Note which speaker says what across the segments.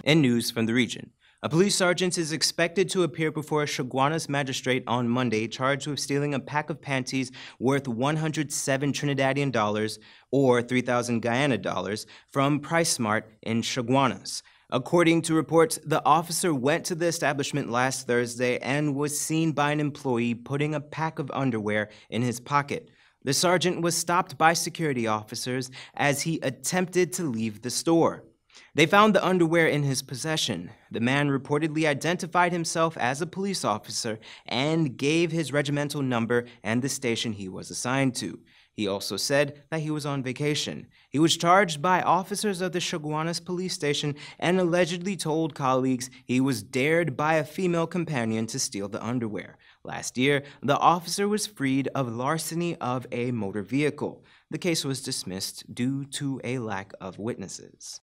Speaker 1: In news from the region, a police sergeant is expected to appear before a Chaguanas magistrate on Monday charged with stealing a pack of panties worth 107 Trinidadian dollars or 3,000 Guyana dollars from PriceSmart in Chaguanas. According to reports, the officer went to the establishment last Thursday and was seen by an employee putting a pack of underwear in his pocket. The sergeant was stopped by security officers as he attempted to leave the store. They found the underwear in his possession. The man reportedly identified himself as a police officer and gave his regimental number and the station he was assigned to. He also said that he was on vacation. He was charged by officers of the Chaguanas police station and allegedly told colleagues he was dared by a female companion to steal the underwear. Last year, the officer was freed of larceny of a motor vehicle. The case was dismissed due to a lack of witnesses.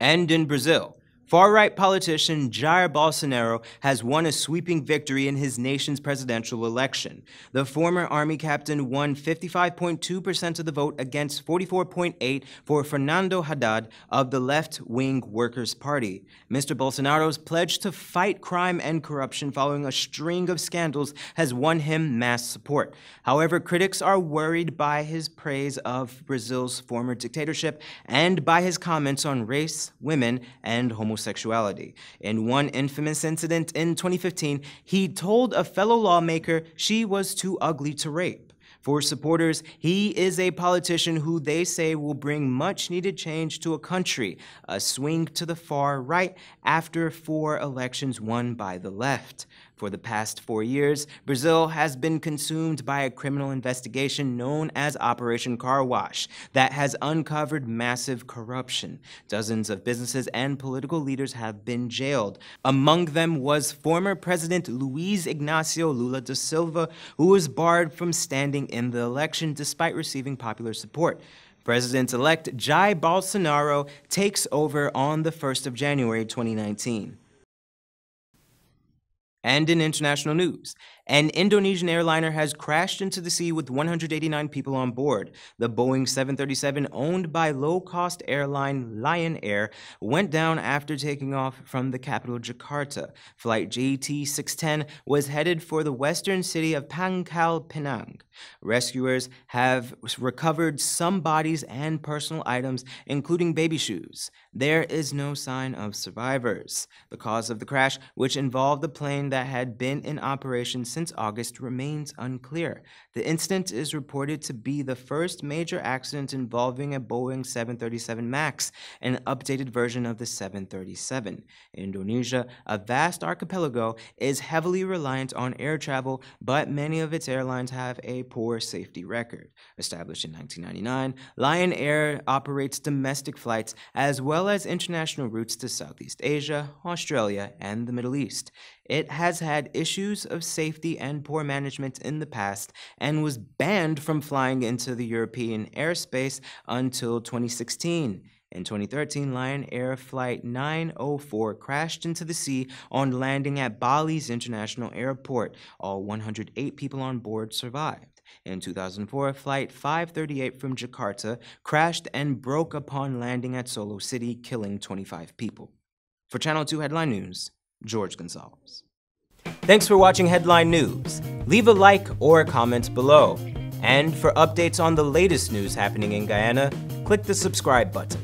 Speaker 1: And in Brazil, far-right politician Jair Bolsonaro has won a sweeping victory in his nation's presidential election. The former army captain won 55.2% of the vote against 44.8% for Fernando Haddad of the left-wing Workers' Party. Mr. Bolsonaro's pledge to fight crime and corruption following a string of scandals has won him mass support. However, critics are worried by his praise of Brazil's former dictatorship and by his comments on race, women, and homosexuality. In one infamous incident in 2015, he told a fellow lawmaker she was too ugly to rape. For supporters, he is a politician who they say will bring much-needed change to a country, a swing to the far right after 4 elections won by the left. For the past 4 years, Brazil has been consumed by a criminal investigation known as Operation Car Wash that has uncovered massive corruption. Dozens of businesses and political leaders have been jailed. Among them was former President Luiz Inácio Lula da Silva, who was barred from standing in the election despite receiving popular support. President-elect Jair Bolsonaro takes over on the 1st of January 2019. And in international news, an Indonesian airliner has crashed into the sea with 189 people on board. The Boeing 737, owned by low-cost airline Lion Air, went down after taking off from the capital Jakarta. Flight JT610 was headed for the western city of Pangkal Pinang. Rescuers have recovered some bodies and personal items, including baby shoes. There is no sign of survivors. The cause of the crash, which involved the plane that had been in operation since August, remains unclear. The incident is reported to be the first major accident involving a Boeing 737 MAX, an updated version of the 737. Indonesia, a vast archipelago, is heavily reliant on air travel, but many of its airlines have a poor safety record. Established in 1999, Lion Air operates domestic flights as well as international routes to Southeast Asia, Australia, and the Middle East. It has had issues of safety and poor management in the past and was banned from flying into the European airspace until 2016. In 2013, Lion Air Flight 904 crashed into the sea on landing at Bali's International Airport. All 108 people on board survived. In 2004, Flight 538 from Jakarta crashed and broke upon landing at Solo City, killing 25 people. For Channel 2 Headline News, George Gonzalez. Thanks for watching Headline News. Leave a like or a comment below. And for updates on the latest news happening in Guyana, click the subscribe button.